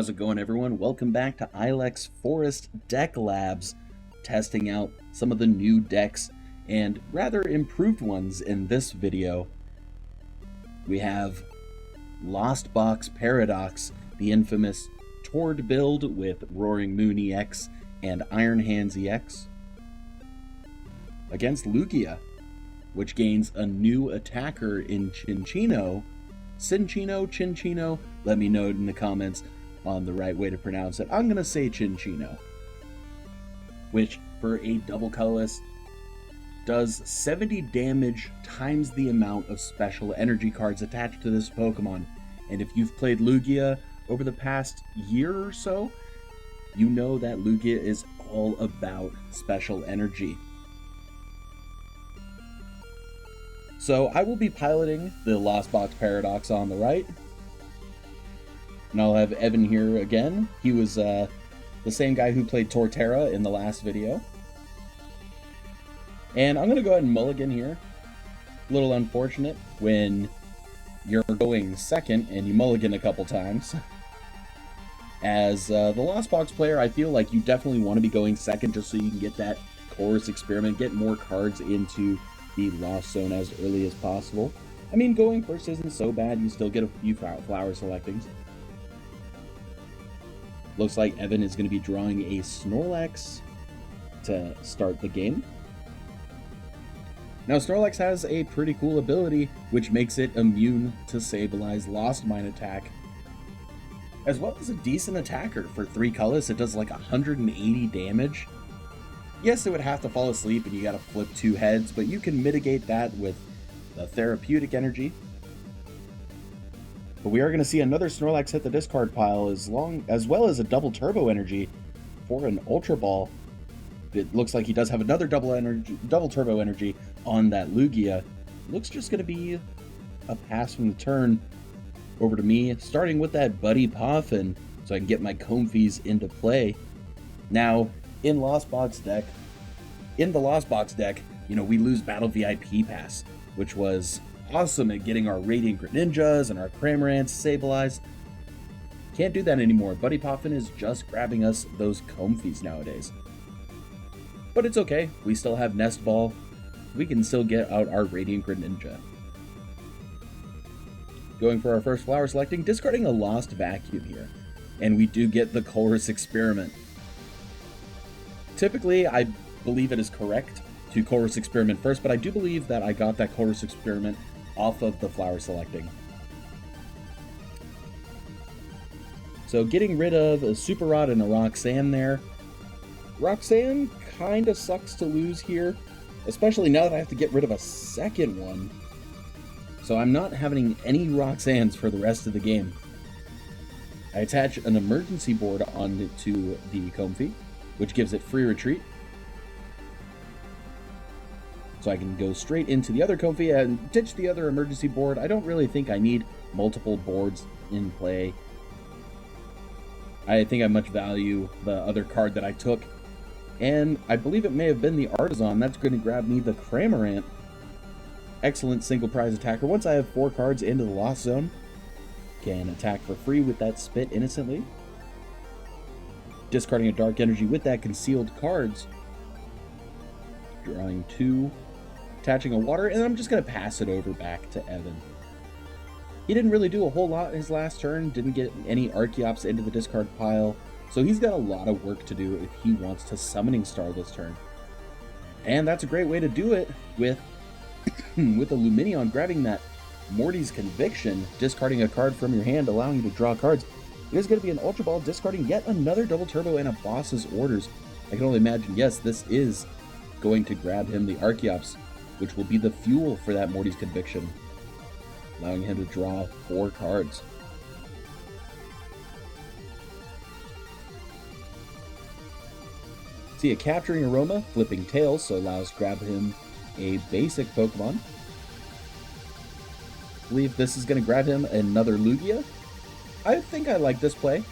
How's it going, everyone? Welcome back to Ilex Forest Deck Labs, testing out some of the new decks and rather improved ones in this video. We have Lost Box Paradox, the infamous Tord build with Roaring Moon EX and Iron Hands EX, against Lugia, which gains a new attacker in Cinccino. Cinccino? Let me know in the comments on the right way to pronounce it. I'm gonna say Cinccino, which for a double colorless does 70 damage times the amount of special energy cards attached to this Pokemon. And if you've played Lugia over the past year or so, you know that Lugia is all about special energy. So I will be piloting the Lost Box Paradox on the right, and I'll have Evan here again. He was the same guy who played Torterra in the last video. And I'm going to go ahead and mulligan here. A little unfortunate when you're going second and you mulligan a couple times. As the Lost Box player, I feel like you definitely want to be going second just so you can get that chorus experiment, get more cards into the Lost Zone as early as possible. I mean, going first isn't so bad. You still get a few flower selectings. Looks like Evan is going to be drawing a Snorlax to start the game. Now, Snorlax has a pretty cool ability, which makes it immune to Sableye Lost Mine attack, as well as a decent attacker. For 3 colors, it does like 180 damage. Yes, it would have to fall asleep and you gotta flip 2 heads, but you can mitigate that with the therapeutic energy. But we are going to see another Snorlax hit the discard pile, as well as a double turbo energy for an Ultra Ball. It looks like he does have another double turbo energy on that Lugia. Looks just going to be a pass from the turn over to me, starting with that Buddy Poffin, so I can get my Comfeys into play. Now, in the Lost Box deck, you know, we lose Battle VIP Pass, which was awesome at getting our Radiant Greninjas and our Cramorants, Sableye. Can't do that anymore. Buddy Poffin is just grabbing us those Comfeys nowadays. But it's okay. We still have Nest Ball. We can still get out our Radiant Greninja. Going for our first flower selecting, discarding a Lost Vacuum here. And we do get the Chorus Experiment. Typically, I believe it is correct to Chorus Experiment first, but I do believe that I got that Chorus Experiment off of the flower selecting. So getting rid of a Super Rod and a Roxanne there. Roxanne kind of sucks to lose here, especially now that I have to get rid of a second one. So I'm not having any Roxannes for the rest of the game. I attach an emergency board onto the Comfey, which gives it free retreat. So I can go straight into the other Comfey and ditch the other emergency board. I don't really think I need multiple boards in play. I think I much value the other card that I took. And I believe it may have been the Artisan. That's going to grab me the Cramorant. Excellent single prize attacker. Once I have 4 cards into the Lost Zone, can attack for free with that Spit innocently. Discarding a Dark Energy with that concealed cards. Drawing 2. Attaching a water, and I'm just going to pass it over back to Evan. He didn't really do a whole lot in his last turn, didn't get any Archeops into the discard pile, so he's got a lot of work to do if he wants to Summoning Star this turn. And that's a great way to do it with, with a Lumineon, grabbing that Morty's Conviction, discarding a card from your hand, allowing you to draw cards. It is going to be an Ultra Ball, discarding yet another double turbo and a Boss's Orders. I can only imagine, yes, this is going to grab him the Archeops, which will be the fuel for that Morty's Conviction, allowing him to draw 4 cards. See a Capturing Aroma, flipping Tails, so allows grab him a basic Pokemon. I believe this is going to grab him another Lugia. I think I like this play.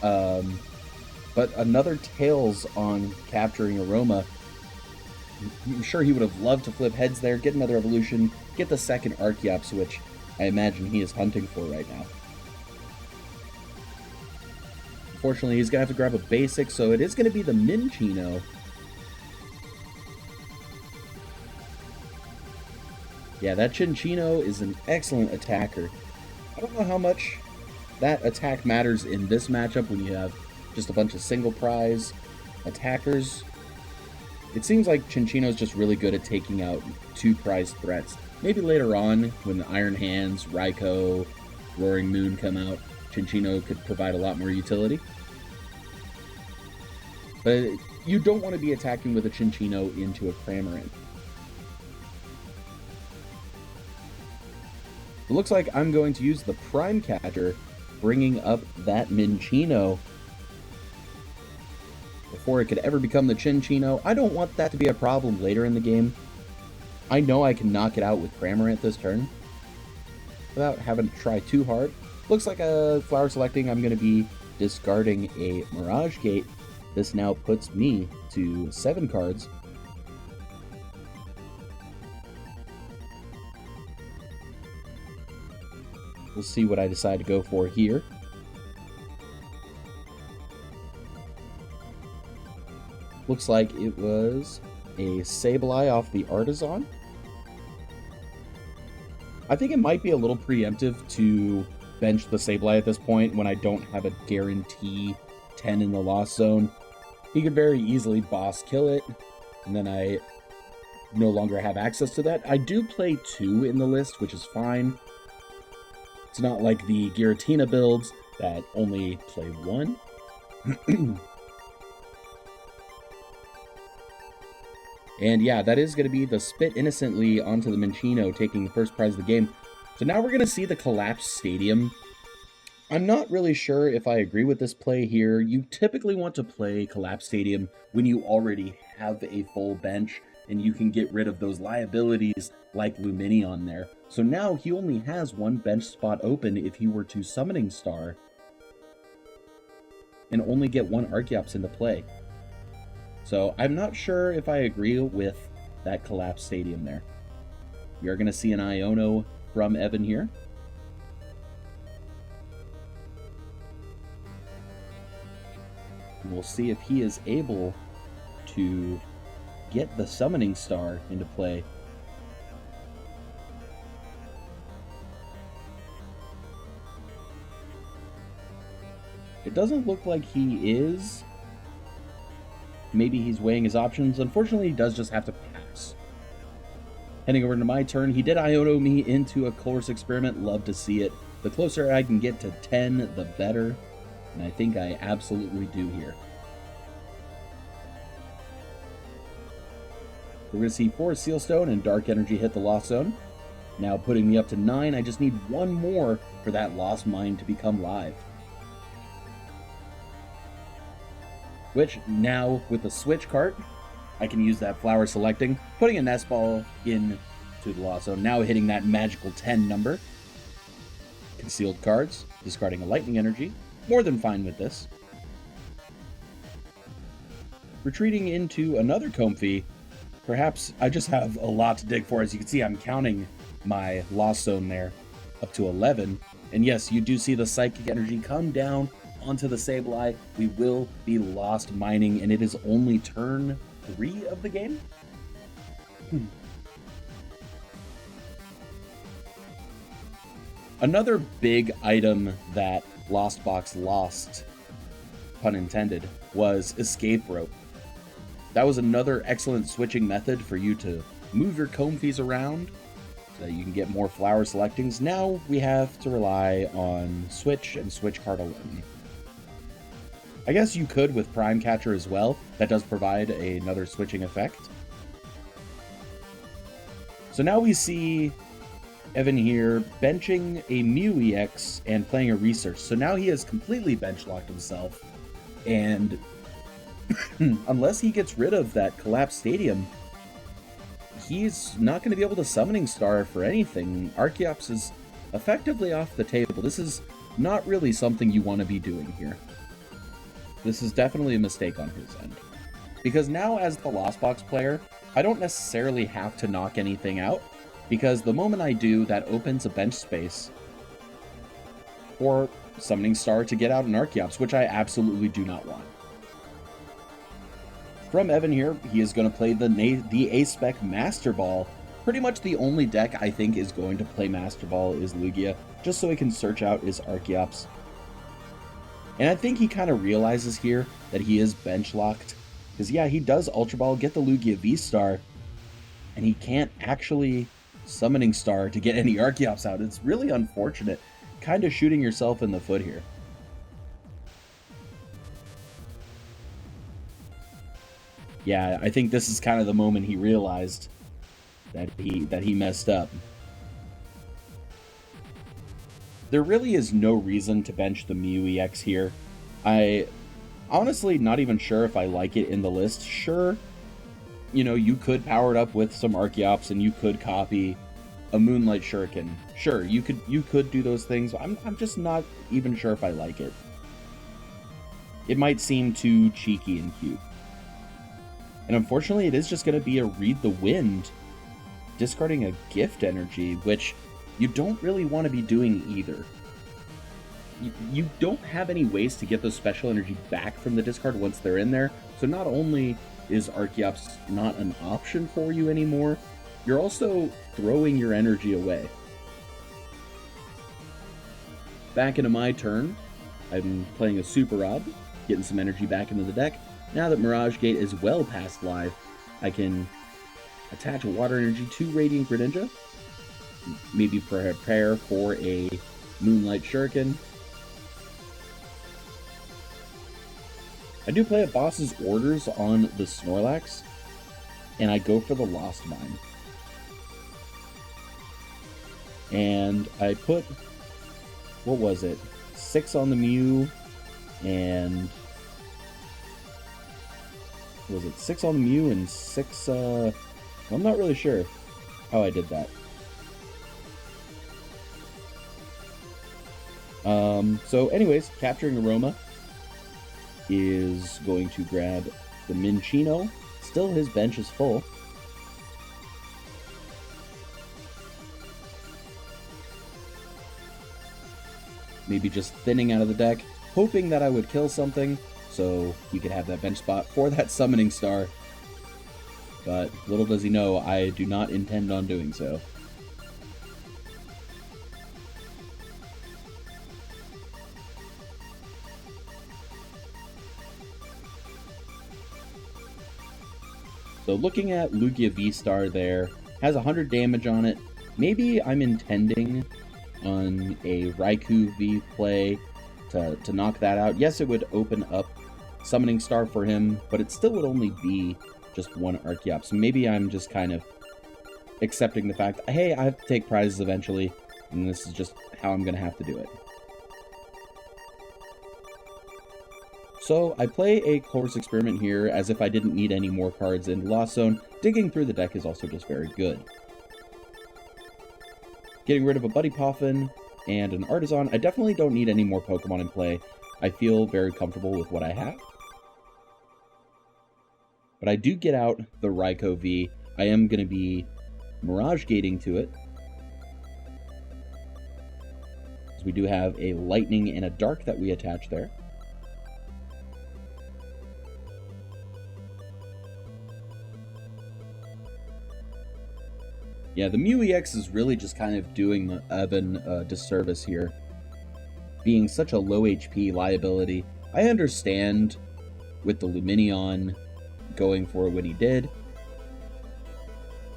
But another Tails on Capturing Aroma. I'm sure he would have loved to flip heads there, get another evolution, get the second Archeops, which I imagine he is hunting for right now. Unfortunately, he's going to have to grab a basic, so it is going to be the Cinccino. Yeah, that Cinccino is an excellent attacker. I don't know how much that attack matters in this matchup when you have just a bunch of single prize attackers. It seems like Cinccino's just really good at taking out 2 prize threats. Maybe later on, when the Iron Hands, Raikou, Roaring Moon come out, Cinccino could provide a lot more utility. But you don't want to be attacking with a Cinccino into a Cramorant. It looks like I'm going to use the Prime Catcher, bringing up that Cinccino before it could ever become the Cinccino. I don't want that to be a problem later in the game. I know I can knock it out with Cramorant this turn without having to try too hard. Looks like a flower selecting. I'm going to be discarding a Mirage Gate. This now puts me to 7 cards. We'll see what I decide to go for here. Looks like it was a Sableye off the Artisan. I think it might be a little preemptive to bench the Sableye at this point when I don't have a guarantee 10 in the Lost Zone. He could very easily boss kill it, and then I no longer have access to that. I do play 2 in the list, which is fine. It's not like the Giratina builds that only play 1. And yeah, that is going to be the Spit Innocently onto the Cinccino, taking the first prize of the game. So now we're going to see the Collapsed Stadium. I'm not really sure if I agree with this play here. You typically want to play Collapsed Stadium when you already have a full bench and you can get rid of those liabilities like Lumineon there. So now he only has 1 bench spot open if he were to Summoning Star and only get 1 Archeops into play. So I'm not sure if I agree with that Collapsed Stadium there. We are going to see an Iono from Evan here. And we'll see if he is able to get the Summoning Star into play. It doesn't look like he is. Maybe he's weighing his options. Unfortunately, he does just have to pass. Heading over to my turn, he did Iono me into a Course Experiment. Love to see it. The closer I can get to 10, the better. And I think I absolutely do here. We're going to see 4 Sealstone and Dark Energy hit the Lost Zone. Now putting me up to 9, I just need 1 more for that Lost Mine to become live. Which, now with the Switch cart, I can use that Flower Selecting, putting a Nest Ball into the Lost Zone, now hitting that magical 10 number. Concealed cards, discarding a Lightning Energy, more than fine with this. Retreating into another Comfey. Perhaps I just have a lot to dig for. As you can see, I'm counting my Lost Zone there up to 11. And yes, you do see the Psychic Energy come down onto the Sableye. We will be Lost Mining, and it is only turn 3 of the game. Another big item that Lost Box lost, pun intended, was Escape Rope. That was another excellent switching method for you to move your Comfeys around so that you can get more Flower Selectings. Now we have to rely on Switch and Switch card alone. I guess you could with Prime Catcher as well. That does provide another switching effect. So now we see Evan here benching a Mew EX and playing a Research. So now he has completely bench locked himself. And unless he gets rid of that Collapsed Stadium, he's not going to be able to Summoning Star for anything. Archeops is effectively off the table. This is not really something you want to be doing here. This is definitely a mistake on his end. Because now as the Lost Box player, I don't necessarily have to knock anything out, because the moment I do, that opens a bench space for Summoning Star to get out an Archeops, which I absolutely do not want. From Evan here, he is going to play the A-Spec Master Ball. Pretty much the only deck I think is going to play Master Ball is Lugia, just so he can search out his Archeops. And I think he kind of realizes here that he is bench locked. Because yeah, he does Ultra Ball, get the Lugia VSTAR, and he can't actually Summoning Star to get any Archeops out. It's really unfortunate. Kind of shooting yourself in the foot here. Yeah, I think this is kind of the moment he realized that he messed up. There really is no reason to bench the Mew EX here. I honestly not even sure if I like it in the list. Sure, you know, you could power it up with some Archeops and you could copy a Moonlight Shuriken. Sure, you could do those things. I'm just not even sure if I like it. It might seem too cheeky and cute. And unfortunately, it is just going to be a Read the Wind, discarding a Gift Energy, which you don't really want to be doing either. You don't have any ways to get those special energy back from the discard once they're in there, so not only is Archeops not an option for you anymore, you're also throwing your energy away. Back into my turn, I'm playing a Super Rod, getting some energy back into the deck. Now that Mirage Gate is well past live, I can attach a water energy to Radiant Greninja, maybe prepare for a Moonlight Shuriken. I do play a Boss's Orders on the Snorlax, and I go for the Lost Mine. And I put, what was it, 6 on the Mew, and was it 6 on the Mew and 6, I'm not really sure how I did that. So anyways, capturing Aroma is going to grab the Cinccino. Still, his bench is full. Maybe just thinning out of the deck, hoping that I would kill something, so he could have that bench spot for that Summoning Star. But little does he know, I do not intend on doing so. So looking at Lugia VSTAR there, has 100 damage on it. Maybe I'm intending on a Raikou V play to knock that out. Yes, it would open up Summoning Star for him, but it still would only be just one Archeops. So maybe I'm just kind of accepting the fact that, hey, I have to take prizes eventually, and this is just how I'm going to have to do it. So I play a Course Experiment here as if I didn't need any more cards in Lost Zone. Digging through the deck is also just very good. Getting rid of a Buddy Poffin and an Artisan. I definitely don't need any more Pokemon in play. I feel very comfortable with what I have. But I do get out the Raikou V. I am going to be Mirage Gating to it. So we do have a Lightning and a Dark that we attach there. Yeah, the Mew EX is really just kind of doing Evan a disservice here. Being such a low HP liability. I understand with the Lumineon going for what he did.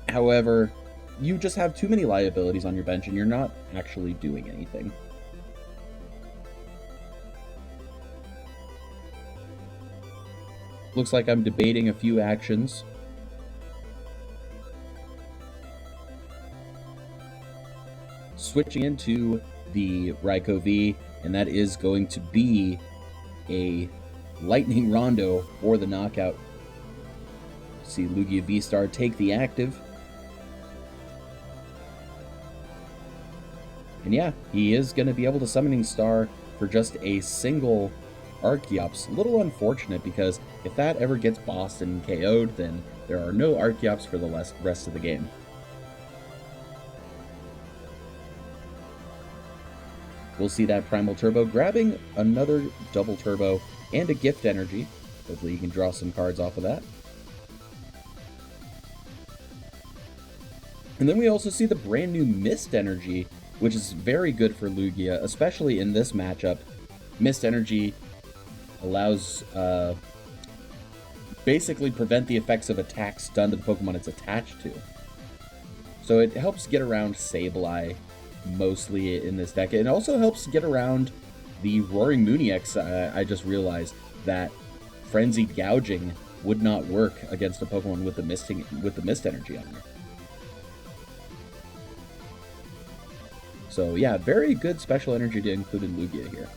However, you just have too many liabilities on your bench and you're not actually doing anything. Looks like I'm debating a few actions. Switching into the Raikou V, and that is going to be a Lightning Rondo for the knockout. See Lugia VSTAR take the active. And yeah, he is going to be able to Summoning Star for just a single Archeops. A little unfortunate because if that ever gets bossed and KO'd, then there are no Archeops for the rest of the game. we'll see that Primal Turbo grabbing another double turbo and a gift energy. Hopefully you can draw some cards off of that. And then we also see the brand new Mist Energy, which is very good for Lugia, especially in this matchup. Mist Energy allows basically prevent the effects of attacks done to the Pokemon it's attached to. So it helps get around Sableye mostly in this deck. It also helps get around the Roaring Moonix. I just realized that Frenzied Gouging would not work against a Pokemon with the Mist Energy on there. So yeah, very good special energy to include in Lugia here.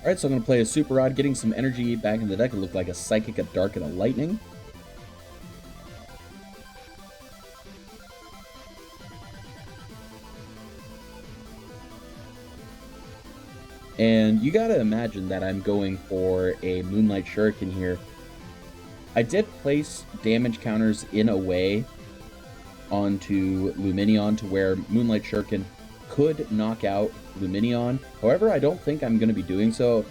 Alright, so I'm going to play a Super Rod, getting some energy back in the deck. It looked like a Psychic, a Dark, and a Lightning. And you gotta imagine that I'm going for a Moonlight Shuriken here. I did place damage counters in a way onto Lumineon to where Moonlight Shuriken could knock out Lumineon. However, I don't think I'm going to be doing so.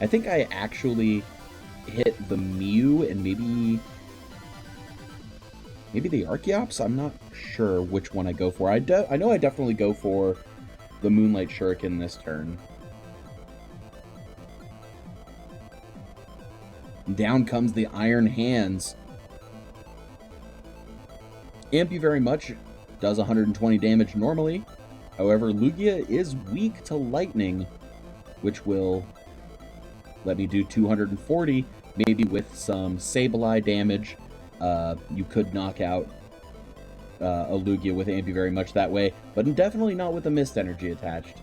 I think I actually hit the Mew and maybe the Archeops. I'm not sure which one I go for. I know I definitely go for the Moonlight Shuriken this turn. Down comes the Iron Hands. Amp you very much, does 120 damage normally. However, Lugia is weak to Lightning, which will let me do 240, maybe with some Sableye damage. You could knock out a Lugia with Amp you very much that way, but definitely not with the Mist Energy attached.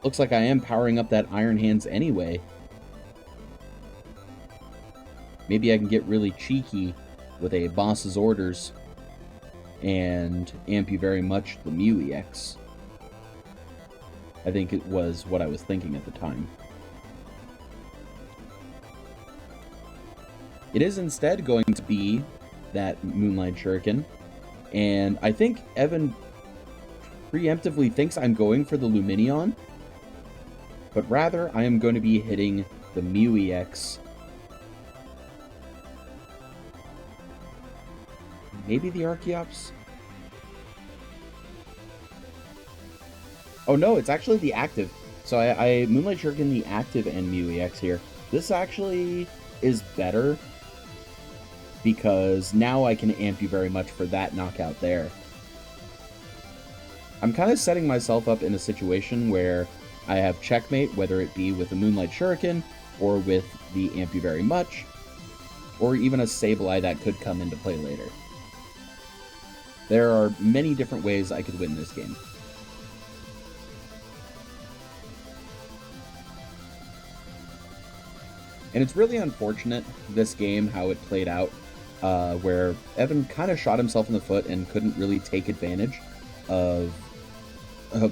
Looks like I am powering up that Iron Hands anyway. Maybe I can get really cheeky with a Boss's Orders and Amp you very much the Mew EX. I think it was what I was thinking at the time. It is instead going to be that Moonlight Shuriken, and I think Evan preemptively thinks I'm going for the Lumineon, but rather I am going to be hitting the Mew EX. Maybe the Archeops? Oh no, it's actually the active. So I Moonlight Shuriken the active and Mew EX here. This actually is better because now I can Amp you very much for that knockout there. I'm kind of setting myself up in a situation where I have checkmate, whether it be with the Moonlight Shuriken or with the Amp you very much, or even a Sableye that could come into play later. There are many different ways I could win this game. And it's really unfortunate, this game, how it played out, where Evan kind of shot himself in the foot and couldn't really take advantage of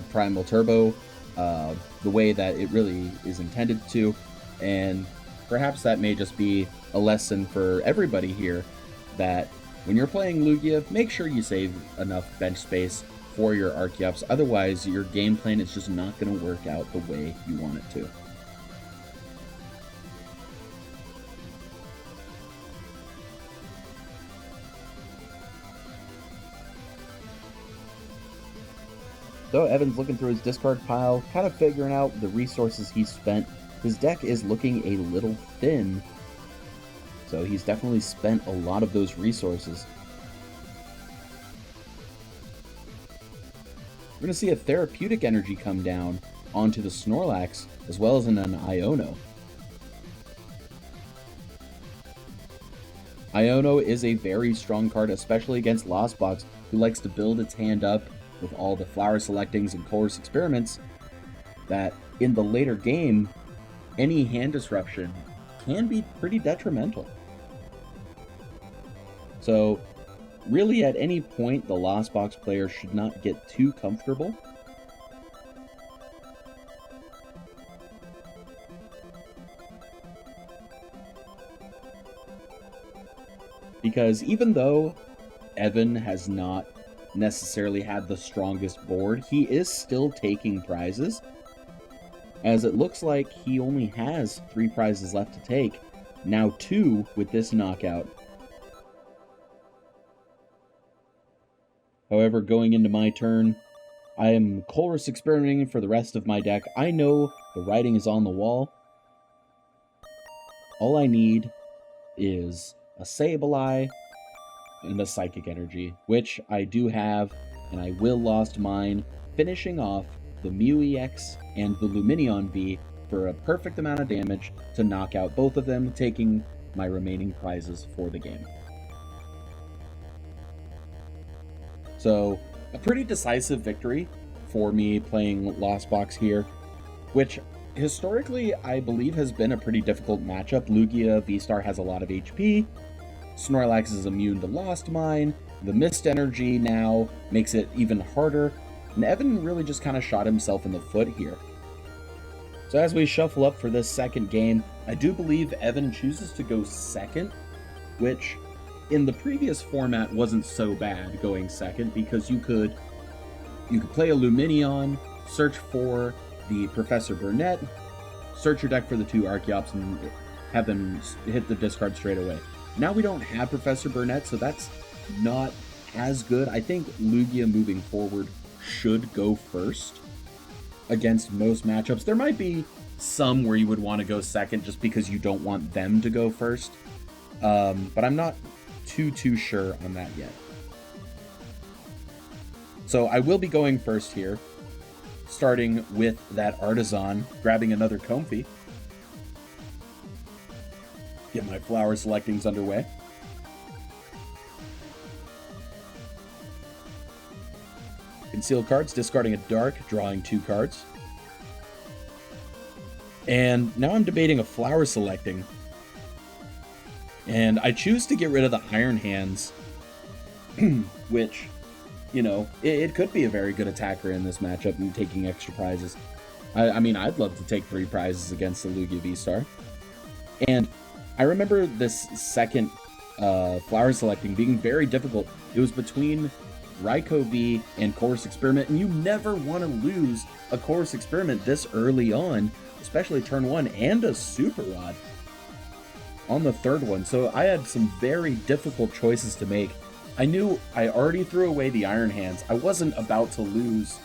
Primal Turbo the way that it really is intended to. And perhaps that may just be a lesson for everybody here, that when you're playing Lugia, make sure you save enough bench space for your Archeops. Otherwise, your game plan is just not going to work out the way you want it to. So Evan's looking through his discard pile, kind of figuring out the resources he spent. His deck is looking a little thin, so he's definitely spent a lot of those resources. We're going to see a Therapeutic Energy come down onto the Snorlax, as well as an Iono. Iono is a very strong card, especially against Lost Box, who likes to build its hand up with all the Flower Selectings and Course Experiments, that in the later game, any hand disruption can be pretty detrimental. So, really at any point, the Lost Box player should not get too comfortable. because even though Evan has not necessarily had the strongest board, he is still taking prizes, as it looks like he only has 3 prizes left to take, now 2 with this knockout. However, going into my turn, I am Chorus experimenting for the rest of my deck. I know the writing is on the wall. All I need is a Sableye and a Psychic Energy, which I do have, and I will Lost Mine, finishing off the Mew EX and the Lumineon V for a perfect amount of damage to knock out both of them, taking my remaining prizes for the game. So, a pretty decisive victory for me playing Lost Box here, which historically I believe has been a pretty difficult matchup. Lugia VSTAR has a lot of HP, Snorlax is immune to Lost Mine, the Mist Energy now makes it even harder, and Evan really just kind of shot himself in the foot here. So as we shuffle up for this second game, I do believe Evan chooses to go second, which in the previous format wasn't so bad going second, because you could play a Lumineon, search for the Professor Burnett, search your deck for the 2 Archeops, and have them hit the discard straight away. Now we don't have Professor Burnett, so that's not as good. I think Lugia moving forward should go first against most matchups. There might be some where you would want to go second just because you don't want them to go first, but I'm not too sure on that yet. So I will be going first here, starting with that Artisan, grabbing another Comfey. Get my flower selectings underway. Conceal cards, discarding a Dark, drawing 2 cards. And now I'm debating a flower selecting. And I choose to get rid of the Iron Hands, which, you know, it could be a very good attacker in this matchup and taking extra prizes. I mean, I'd love to take 3 prizes against the Lugia VSTAR. And I remember this second flower selecting being very difficult. It was between Raikou V and Chorus Experiment, and you never want to lose a Chorus Experiment this early on, especially turn 1, and a Super Rod on the third one. So I had some very difficult choices to make. I knew I already threw away the Iron Hands. I wasn't about to lose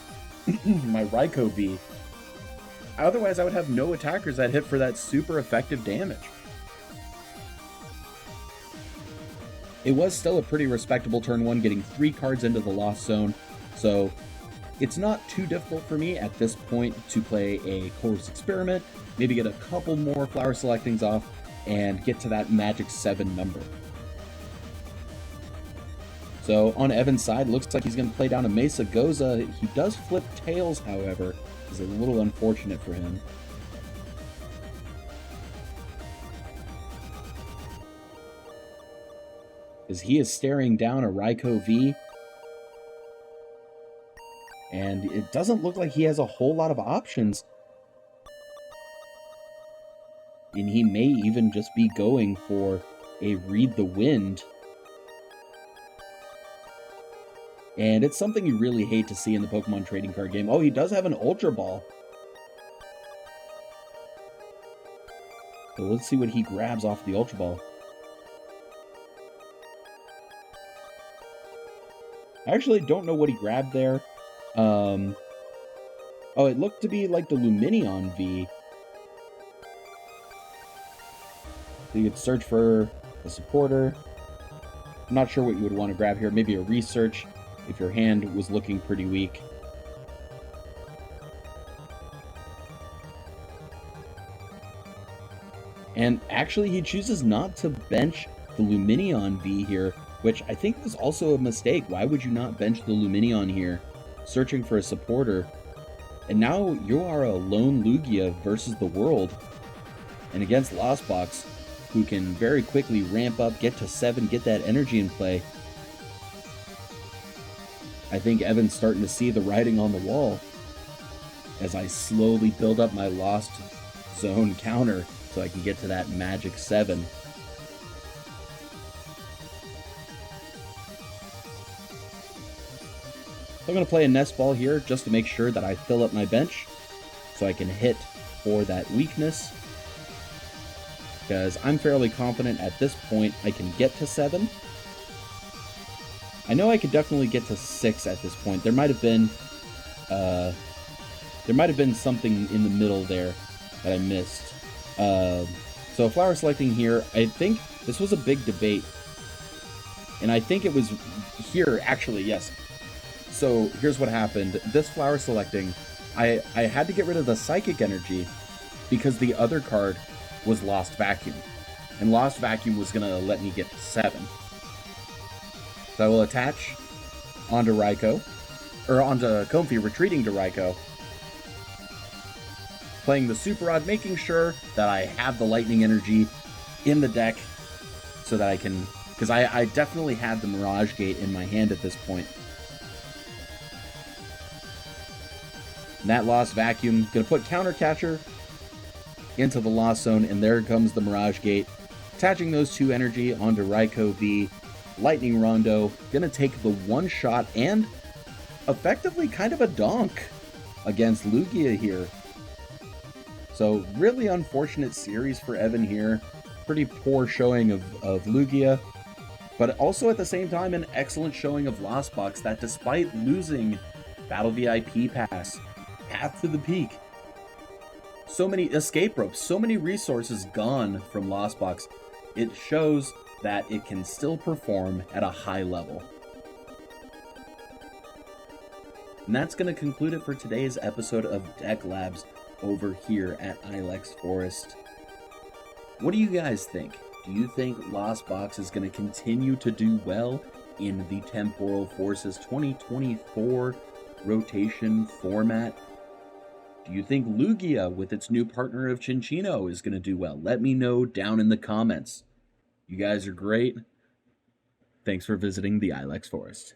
my Raikou V. Otherwise, I would have no attackers that hit for that super effective damage. It was still a pretty respectable turn 1, getting 3 cards into the Lost Zone, so it's not too difficult for me at this point to play a Chorus Experiment, maybe get a couple more flower selectings off, and get to that magic 7 number. So on Evan's side, looks like he's going to play down a Mesa Goza. He does flip Tails, however, is a little unfortunate for him. As he is staring down a Raikou V. And it doesn't look like he has a whole lot of options. And he may even just be going for a Read the Wind. And it's something you really hate to see in the Pokemon trading card game. Oh, he does have an Ultra Ball. So let's see what he grabs off the Ultra Ball. I actually don't know what he grabbed there. Oh, it looked to be like the Lumineon V. So you could search for a supporter. I'm not sure what you would want to grab here. Maybe a research if your hand was looking pretty weak. And actually, he chooses not to bench the Lumineon V here, which I think was also a mistake. Why would you not bench the Lumineon here, searching for a supporter? And now you are a lone Lugia versus the world, and against Lost Box, who can very quickly ramp up, get to 7, get that energy in play. I think Evan's starting to see the writing on the wall as I slowly build up my Lost Zone counter so I can get to that magic 7. I'm going to play a nest ball here just to make sure that I fill up my bench so I can hit for that weakness, because I'm fairly confident at this point I can get to 7. I know I could definitely get to 6 at this point. There might have been something in the middle there that I missed. So flower selecting here, I think this was a big debate. And I think it was here, actually, yes. So here's what happened. This flower selecting, I had to get rid of the psychic energy because the other card was Lost Vacuum. And Lost Vacuum was going to let me get to 7. So I will attach onto Raikou, or onto Comfey, retreating to Raikou, playing the Super Rod, making sure that I have the lightning energy in the deck so that I can, because I definitely had the Mirage Gate in my hand at this point. And that Lost Vacuum, going to put Counter Catcher into the Lost Zone, and there comes the Mirage Gate. Attaching those 2 energy onto Raikou V, Lightning Rondo, going to take the one shot and effectively kind of a donk against Lugia here. So really unfortunate series for Evan here. Pretty poor showing of Lugia, but also at the same time an excellent showing of Lost Box, that despite losing Battle VIP Pass, Path to the Peak, so many escape ropes, so many resources gone from Lost Box, it shows that it can still perform at a high level. And that's going to conclude it for today's episode of Deck Labs over here at Ilex Forest. What do you guys think? Do you think Lost Box is going to continue to do well in the Temporal Forces 2024 rotation format? Do you think Lugia, with its new partner of Cinccino, is going to do well? Let me know down in the comments. You guys are great. Thanks for visiting the Ilex Forest.